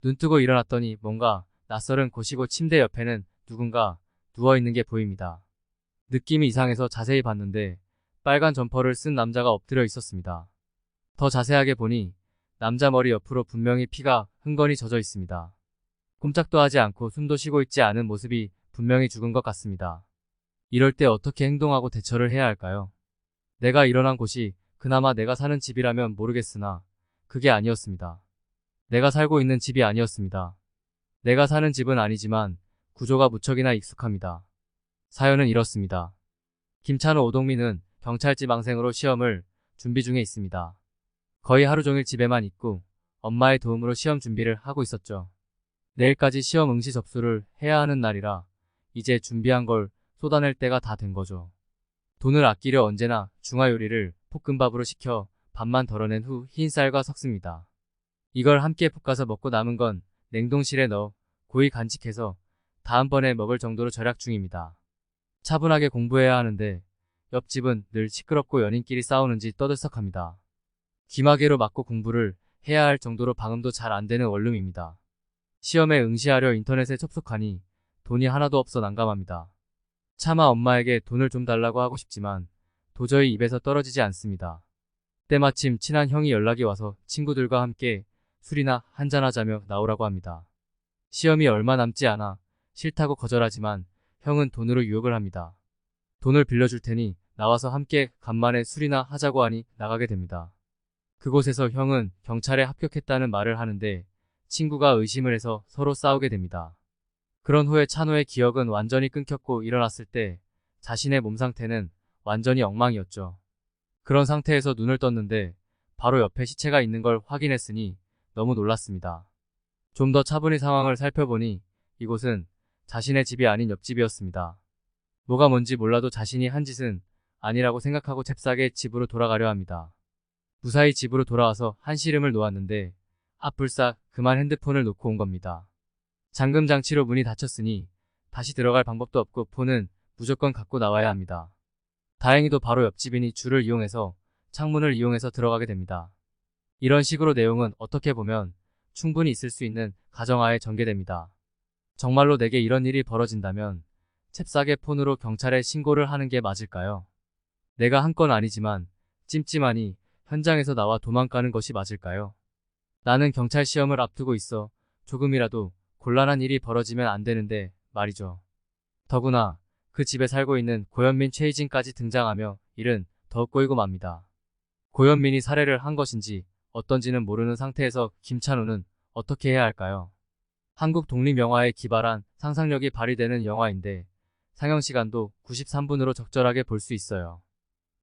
눈뜨고 일어났더니 뭔가 낯설은 곳이고 침대 옆에는 누군가 누워있는 게 보입니다. 느낌이 이상해서 자세히 봤는데 빨간 점퍼를 쓴 남자가 엎드려 있었습니다. 더 자세하게 보니 남자 머리 옆으로 분명히 피가 흥건히 젖어 있습니다. 꼼짝도 하지 않고 숨도 쉬고 있지 않은 모습이 분명히 죽은 것 같습니다. 이럴 때 어떻게 행동하고 대처를 해야 할까요? 내가 일어난 곳이 그나마 내가 사는 집이라면 모르겠으나 그게 아니었습니다. 내가 살고 있는 집이 아니었습니다. 내가 사는 집은 아니지만 구조가 무척이나 익숙합니다. 사연은 이렇습니다. 김찬호 오동민은 경찰지망생으로 시험을 준비 중에 있습니다. 거의 하루 종일 집에만 있고 엄마의 도움으로 시험 준비를 하고 있었죠. 내일까지 시험 응시 접수를 해야 하는 날이라 이제 준비한 걸 쏟아낼 때가 다 된 거죠. 돈을 아끼려 언제나 중화요리를 볶음밥으로 시켜 밥만 덜어낸 후 흰 쌀과 섞습니다. 이걸 함께 볶아서 먹고 남은 건 냉동실에 넣어 고이 간직해서 다음번에 먹을 정도로 절약 중입니다. 차분하게 공부해야 하는데 옆집은 늘 시끄럽고 연인끼리 싸우는지 떠들썩합니다. 귀마개로 막고 공부를 해야 할 정도로 방음도 잘 안 되는 원룸입니다. 시험에 응시하려 인터넷에 접속하니 돈이 하나도 없어 난감합니다. 차마 엄마에게 돈을 좀 달라고 하고 싶지만 도저히 입에서 떨어지지 않습니다. 때마침 친한 형이 연락이 와서 친구들과 함께 술이나 한잔하자며 나오라고 합니다. 시험이 얼마 남지 않아 싫다고 거절하지만 형은 돈으로 유혹을 합니다. 돈을 빌려줄 테니 나와서 함께 간만에 술이나 하자고 하니 나가게 됩니다. 그곳에서 형은 경찰에 합격했다는 말을 하는데 친구가 의심을 해서 서로 싸우게 됩니다. 그런 후에 찬호의 기억은 완전히 끊겼고 일어났을 때 자신의 몸 상태는 완전히 엉망이었죠. 그런 상태에서 눈을 떴는데 바로 옆에 시체가 있는 걸 확인했으니 너무 놀랐습니다. 좀 더 차분히 상황을 살펴보니 이곳은 자신의 집이 아닌 옆집이었습니다. 뭐가 뭔지 몰라도 자신이 한 짓은 아니라고 생각하고 잽싸게 집으로 돌아가려 합니다. 무사히 집으로 돌아와서 한시름을 놓았는데 앞불싹 그만 핸드폰을 놓고 온 겁니다. 잠금 장치로 문이 닫혔으니 다시 들어갈 방법도 없고 폰은 무조건 갖고 나와야 합니다. 다행히도 바로 옆집이니 줄을 이용해서 창문을 이용해서 들어가게 됩니다. 이런 식으로 내용은 어떻게 보면 충분히 있을 수 있는 가정하에 전개됩니다. 정말로 내게 이런 일이 벌어진다면 잽싸게 폰으로 경찰에 신고를 하는 게 맞을까요? 내가 한 건 아니지만 찜찜하니 현장에서 나와 도망가는 것이 맞을까요? 나는 경찰 시험을 앞두고 있어 조금이라도 곤란한 일이 벌어지면 안 되는데 말이죠. 더구나 그 집에 살고 있는 고현민 최희진까지 등장하며 일은 더욱 꼬이고 맙니다. 고현민이 살해를 한 것인지 어떤지는 모르는 상태에서 김찬호는 어떻게 해야 할까요? 한국 독립영화에 기발한 상상력이 발휘되는 영화인데 상영시간도 93분으로 적절하게 볼 수 있어요.